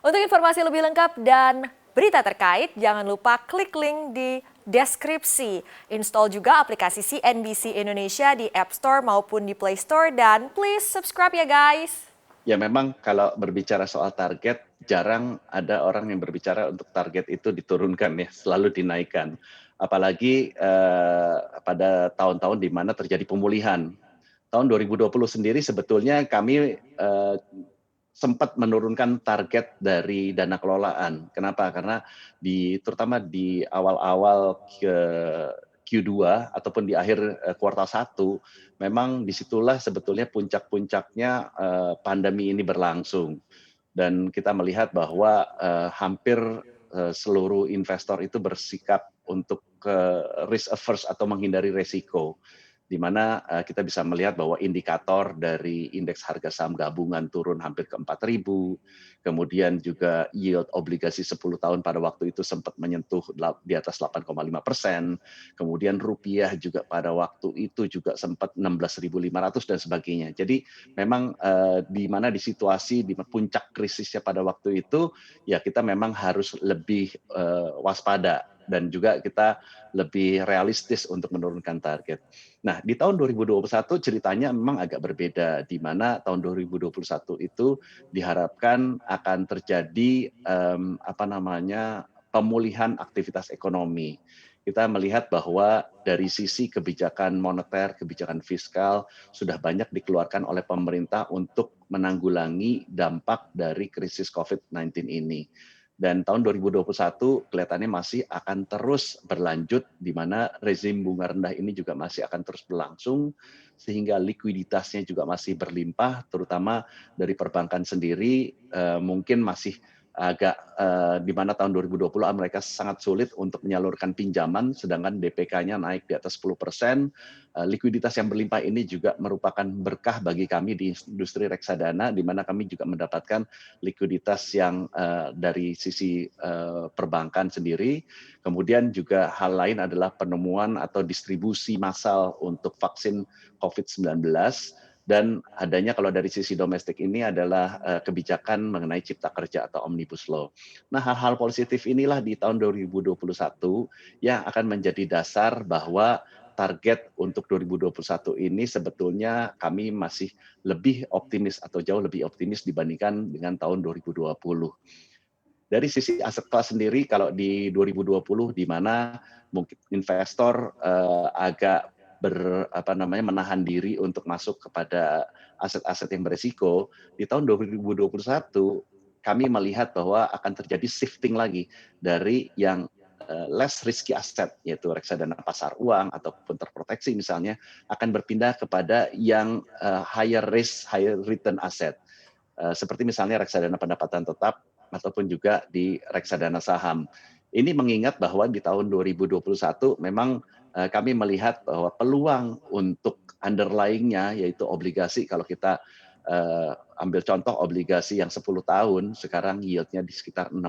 Untuk informasi lebih lengkap dan berita terkait, jangan lupa klik link di deskripsi. Install juga aplikasi CNBC Indonesia di App Store maupun di Play Store dan please subscribe ya guys. Ya memang kalau berbicara soal target, jarang ada orang yang berbicara untuk target itu diturunkan ya, selalu dinaikkan. Apalagi pada tahun-tahun di mana terjadi pemulihan. Tahun 2020 sendiri sebetulnya kami sempat menurunkan target dari dana kelolaan. Kenapa? Karena terutama di awal-awal Q2 ataupun di akhir kuartal 1, memang disitulah sebetulnya puncak-puncaknya pandemi ini berlangsung. Dan kita melihat bahwa hampir seluruh investor itu bersikap untuk risk averse atau menghindari resiko, di mana kita bisa melihat bahwa indikator dari indeks harga saham gabungan turun hampir ke 4.000, kemudian juga yield obligasi 10 tahun pada waktu itu sempat menyentuh di atas 8,5%, kemudian rupiah juga pada waktu itu juga sempat 16.500 dan sebagainya. Jadi memang di mana di situasi di puncak krisisnya pada waktu itu, ya kita memang harus lebih waspada dan juga kita lebih realistis untuk menurunkan target. Nah, di tahun 2021 ceritanya memang agak berbeda, di mana tahun 2021 itu diharapkan akan terjadi pemulihan aktivitas ekonomi. Kita melihat bahwa dari sisi kebijakan moneter, kebijakan fiskal sudah banyak dikeluarkan oleh pemerintah untuk menanggulangi dampak dari krisis COVID-19 ini. Dan tahun 2021 kelihatannya masih akan terus berlanjut, di mana rezim bunga rendah ini juga masih akan terus berlangsung, sehingga likuiditasnya juga masih berlimpah, terutama dari perbankan sendiri mungkin masih agak di mana tahun 2020 mereka sangat sulit untuk menyalurkan pinjaman, sedangkan DPK-nya naik di atas 10%. Likuiditas yang berlimpah ini juga merupakan berkah bagi kami di industri reksadana, di mana kami juga mendapatkan likuiditas yang dari sisi perbankan sendiri. Kemudian juga hal lain adalah penemuan atau distribusi massal untuk vaksin COVID-19. Dan adanya kalau dari sisi domestik ini adalah kebijakan mengenai cipta kerja atau Omnibus Law. Nah, hal-hal positif inilah di tahun 2021 yang akan menjadi dasar bahwa target untuk 2021 ini sebetulnya kami masih lebih optimis atau jauh lebih optimis dibandingkan dengan tahun 2020. Dari sisi aset kelas sendiri, kalau di 2020 di mana mungkin investor agak menahan diri untuk masuk kepada aset-aset yang berisiko, di tahun 2021 kami melihat bahwa akan terjadi shifting lagi dari yang less risky asset, yaitu reksadana pasar uang ataupun terproteksi misalnya, akan berpindah kepada yang higher risk, higher return asset. Seperti misalnya reksadana pendapatan tetap ataupun juga di reksadana saham. Ini mengingat bahwa di tahun 2021 memang kami melihat bahwa peluang untuk underlying-nya, yaitu obligasi, kalau kita ambil contoh obligasi yang 10 tahun, sekarang yield-nya di sekitar 6,1,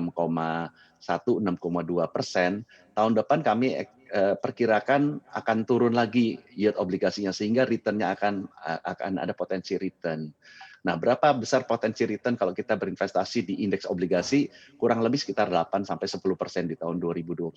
6,2%. Tahun depan kami perkirakan akan turun lagi yield obligasinya, sehingga return-nya akan ada potensi return. Nah, berapa besar potensi return kalau kita berinvestasi di indeks obligasi? Kurang lebih sekitar 8-10% di tahun 2021.